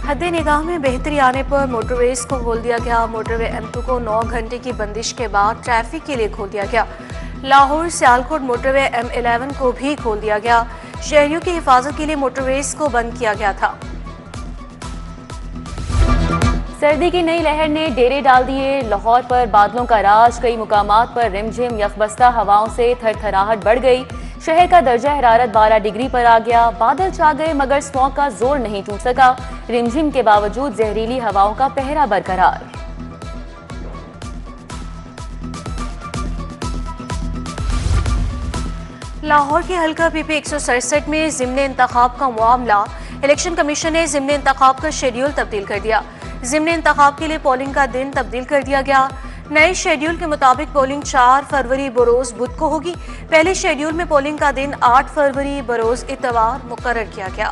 हद निगाह में बेहतरी आने पर मोटरवेज को खोल दिया गया। मोटरवे M2 को 9 घंटे की बंदिश के बाद ट्रैफिक के लिए खोल दिया गया। लाहौर सियालकोट मोटरवे M11 को भी खोल दिया गया। शहरियों की हिफाजत के लिए मोटरवेज को बंद किया गया था। सर्दी की नई लहर ने डेरे डाल दिए। लाहौर पर बादलों का राज, कई मुकामात पर रिमझिम यखबस्ता हवाओं से थरथराहट बढ़ गई। शहर का दर्जा हरारत 12 डिग्री पर आ गया। बादल छा गए मगर स्मॉग का जोर नहीं टूट सका। रिमझिम के बावजूद जहरीली हवाओं का पहरा बरकरार। लाहौर के हल्का PP 167 में ज़िम्ने इंतखाब का मामला। इलेक्शन कमीशन ने ज़िम्ने इंतखाब का शेड्यूल तब्दील कर दिया। ज़िम्ने इंतखाब के लिए पोलिंग का दिन तब्दील कर दिया गया। नए शेड्यूल के मुताबिक पोलिंग 4 फरवरी बरोज बुध को होगी। पहले शेड्यूल में पोलिंग का दिन 8 फरवरी बरोज इतवार मुकर्रर किया गया।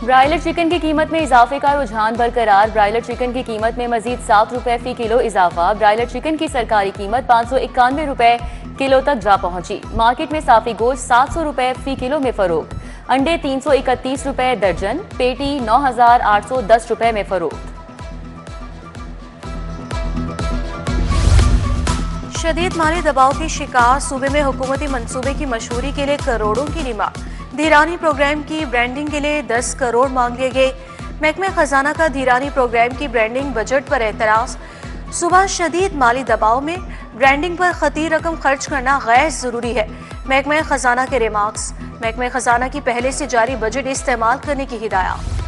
ब्रायलर चिकन की कीमत में इजाफे का रुझान बरकरार। ब्रायलर चिकन की कीमत में मजीद 7 रुपए फी किलो इजाफा। ब्रायलर चिकन की सरकारी कीमत 591 रुपए किलो तक जा पहुंची। मार्केट में साफी गोश्त 700 रुपए फी किलो में फरोख्त। अंडे 331 रुपए दर्जन। पेटी 9,810 रुपए में फरोख्त। शदीद माली दबाव के शिकार सूबे में हुकूमती मंसूबे की मशहूरी के लिए करोड़ों की डिमांड। धीरानी प्रोग्राम की ब्रांडिंग के लिए 10 करोड़ मांग लिए गए। महकमे खजाना का धीरानी प्रोग्राम की ब्रांडिंग बजट पर एतराज। सुबह शदीद माली दबाव में ब्रांडिंग पर खतीर रकम खर्च करना गैर जरूरी है। महकमे खजाना के रिमार्क्स। महकमे खजाना की पहले से जारी बजट इस्तेमाल करने की हिदायत।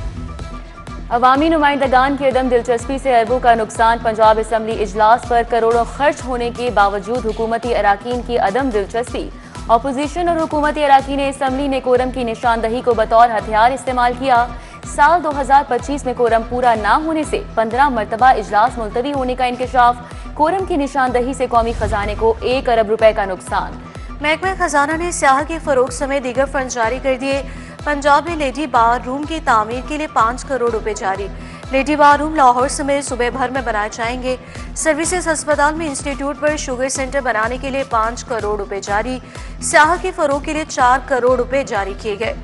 अवामी नुमाइंदगान की अदम दिलचस्पी से अरबों का नुकसान। पंजाब असम्बली इजलास पर करोड़ों खर्च होने के बावजूद हुकूमती अराकीन की अदम दिलचस्पी। अपोजिशन और हुकूमती अराकीन असम्बली ने कोरम की निशानदही को बतौर हथियार इस्तेमाल किया। साल 2025 में कोरम पूरा ना होने से 15 मरतबा इजलास मुलतवी होने का इंकशाफ। कोरम की निशानदही से कौमी खजाने को 1 अरब रुपए का नुकसान। महकमा खजाना ने स्याह के फरोग समेत दीगर फंड जारी कर दिए। पंजाब में लेडी बार रूम की तामीर के लिए 5 करोड़ रुपए जारी। लेडी बार रूम लाहौर समेत सूबे भर में बनाए जाएंगे। सर्विसेज अस्पताल में इंस्टीट्यूट पर शुगर सेंटर बनाने के लिए 5 करोड़ रुपए जारी। स्याह के फरोग के लिए 4 करोड़ रुपए जारी किए गए।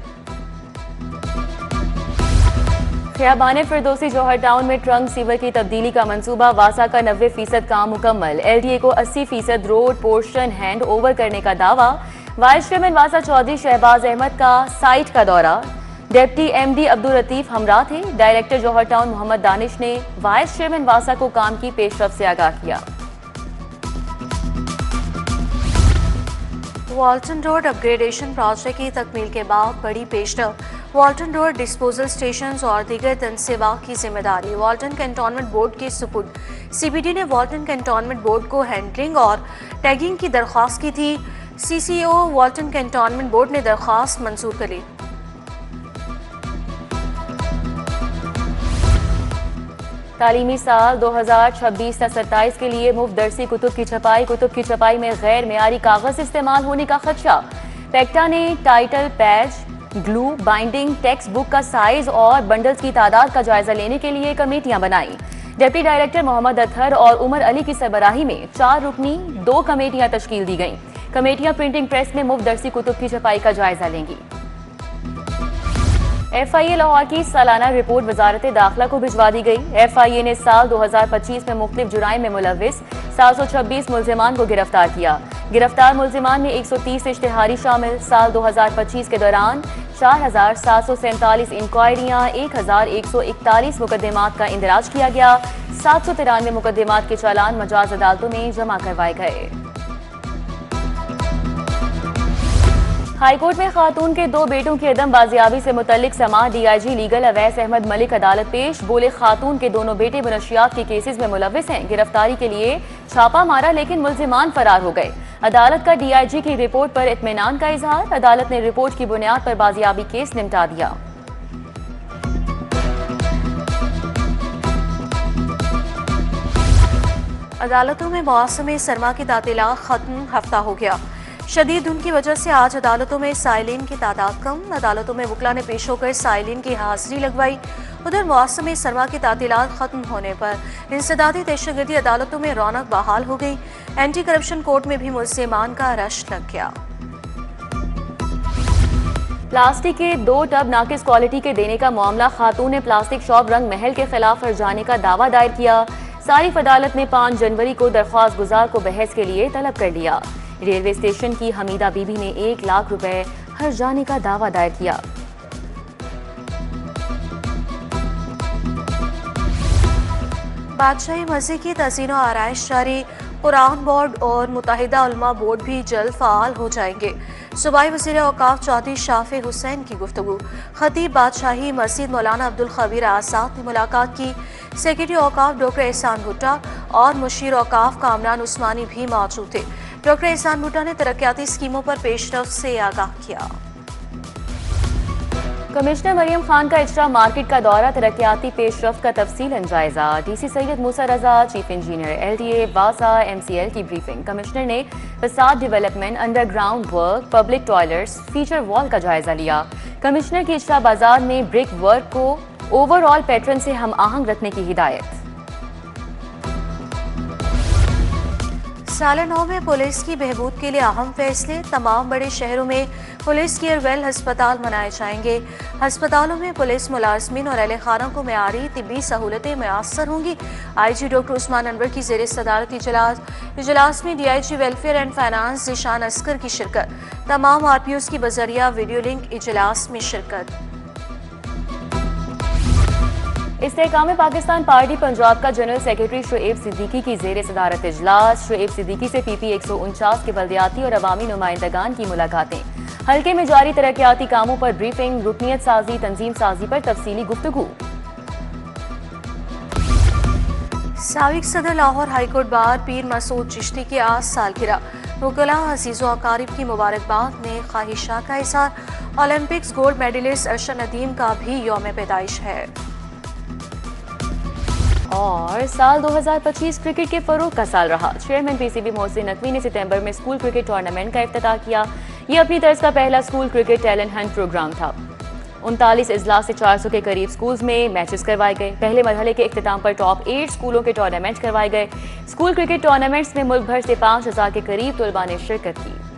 खियाबान फिरदौसी जौहर टाउन में ट्रंक सीवर की तब्दीली का मंसूबा। वासा का 90% काम मुकम्मल। LDA को 80% रोड पोर्शन हैंड ओवर करने का दावा। वाइस चेयरमैन वासा चौधरी शहबाज अहमद का साइट का दौरा। डिप्टी MD अब्दुल लतीफ हमरा थे। डायरेक्टर जौहर टाउन मोहम्मद दानिश ने वाइस चेयरमैन वासा को काम की पेशरफ से आगाह किया। वाल्टन रोड अपग्रेडेशन प्रोजेक्ट की तकमील के बाद बड़ी पेशरफ। वाल्टन रोड डिस्पोजल स्टेशन और दीगर तनसेवा की जिम्मेदारी वाल्टन कैंटोनमेंट बोर्ड के सुपुर्द। CBD ने वाल्टन कैंटोनमेंट बोर्ड को हैंडलिंग और टैगिंग की दरख्वास्त की थी। CCO वाल्टन कैंटोनमेंट बोर्ड ने दरख्वास्त मंजूर कर ली। तालीमी साल 2026-27 के लिए मुफ्त दरसी कुतुब की छपाई। कुतुब की छपाई में गैर मेयारी कागज इस्तेमाल होने का खदशा। पेक्टा ने title, patch, glue, binding, text book का साइज और बंडल्स की तादाद का जायजा लेने के लिए कमेटियां बनाई। डिप्टी डायरेक्टर मोहम्मद अतहर और उमर अली की सरबराही में 4 रुकनी 2 कमेटियां तश्कील दी गईं। कमेटियां प्रिंटिंग प्रेस में मुफ्त दरसी कुतुब की छपाई का जायजा लेंगी। FIA लाहौर की सालाना रिपोर्ट वजारत दाखिला को भिजवा दी गई। FIA ने साल 2025 में मुख्तलिफ जुराइम में मुलव्विस 726 मुल्जिमान को गिरफ्तार किया। गिरफ्तार मुल्जिमान में 130 इश्तिहारी शामिल। साल 2025 के दौरान 4,747 इंक्वायरियां, 1,141 मुकदमात का इंदराज किया गया। 793 मुकदमात के चालान मजाज अदालतों में जमा करवाए गए। हाईकोर्ट में खातून के 2 बेटों की अदम बाजियाबी से मुतल्लिक समाअत DIG लीगल अवैस अहमद मलिक अदालत पेश। बोले खातून के दोनों बेटे मनशियात के केसेस में मुलव्विस हैं। गिरफ्तारी के लिए छापा मारा लेकिन मुल्जिमान फरार हो गए। अदालत का DIG की रिपोर्ट पर इत्मीनान का इजहार। अदालत ने रिपोर्ट की बुनियाद पर बाजियाबी केस निपटा दिया। अदालतों में मौसम सरमा की तातीलात खत्म, हफ्ता हो गया। शदीद धुंध की वजह से आज अदालतों में साइलिन की तादाद कम। अदालतों में वकला ने पेश होकर साइलिन की हाजिरी लगवाई। उधर मौसम सरमा की तातीलात खत्म होने पर इंसदादी दहशतगर्दी अदालतों में रौनक बहाल हो गई। एंटी करप्शन कोर्ट में भी मुल्जिमान का रश लग गया। प्लास्टिक के 2 टब नाकिस क्वालिटी के देने का मामला, खातून ने प्लास्टिक शॉप रंग महल के खिलाफ हर्जाने का दावा दायर किया। सारिफ अदालत ने 5 जनवरी को दरख्वास्त गुजार को बहस के लिए तलब कर लिया। रेलवे स्टेशन की हमीदा बीबी ने 1 लाख रुपए हर्जाने का दावा दायर किया। बादशाही मस्जिद की तज़ीन और आराइश जारी, कुरान बोर्ड और मुत्तहिदा उलमा बोर्ड भी जल्द फ़ाल हो जाएंगे। सूबाई वज़ीर औक़ाफ़ चौधरी शाफ़ी हुसैन की गुफ्तगू। खतीब बादशाही मस्जिद मौलाना अब्दुल खबीर आज़ाद ने मुलाकात की। सेक्रेटरी औक़ाफ़ डॉक्टर एहसान भुट्टा और मुशीर औक़ाफ़ कामरान उस्मानी भी मौजूद थे। डॉक्टर एहसान भुट्टा ने तरक्याती स्कीमों पर पेशरफ्त से आगाह किया। कमिश्नर मरियम खान का इजरा मार्केट का दौरा, तरक्याती पेशरफ्त का तफसीलन जायजा। डीसी सैयद मूसा रजा, चीफ इंजीनियर LTA वासा MCL की ब्रीफिंग। कमिश्नर ने फसाद development, underground work, public toilets, feature wall का जायजा लिया। कमिश्नर की इजरा बाजार में ब्रिक वर्क को ओवरऑल पैटर्न से हम आहंग रखने की हिदायत। साल 9 में पुलिस की बहबूद के लिए अहम फैसले। तमाम बड़े शहरों में पुलिस केयर वेल अस्पताल बनाए जाएंगे। अस्पतालों में पुलिस मुलाजमीन और अहले खाना को मेयारी तिब्बी सहूलतें मैसर होंगी। IG डॉक्टर उस्मान अनवर की ज़ेर सदारत इजलास में DIG welfare and finance Zeeshan Askar की शिरकत। तमाम RPOs की बजरिया वीडियो लिंक इजलास में शिरकत। इस्तेहकाम पाकिस्तान पार्टी पंजाब का जनरल सेक्रेटरी शुएब सिद्दीकी की ज़ेर सदारत इजलास। शुएब सिद्दीकी से PP 149 के बल्दियाती और अवामी नुमाइंदगान की मुलाकातें। हल्के में जारी तरक्याती कामों पर ब्रीफिंग, रुकनियत साजी, तंजीम साजी पर तफसीली गुफ्तगू। साबिक सदर लाहौर हाईकोर्ट बार पीर मसूद चिश्ती की आज सालगिरह। वकला अजीज़ व अकारिब की मुबारकबाद में ख्वाहिशा का इज़हार। Olympics gold medallist Arshad Nadeem का भी यौम पैदाइश है। और साल 2025 क्रिकेट के फरोग का साल रहा। चेयरमैन PCB मोहसिन नकवी ने सितंबर में स्कूल क्रिकेट टूर्नामेंट का इफ्तिताह किया। ये अपनी तर्ज का पहला school cricket talent hunt programme था। 39 अजला से 400 के करीब स्कूल्स में मैचेस करवाए गए। पहले मरहले के इख्तिताम पर टॉप 8 स्कूलों के टूर्नामेंट करवाए गए। स्कूल क्रिकेट टूर्नामेंट्स में मुल्क भर से 5000 के करीब तलबा ने शिरकत की।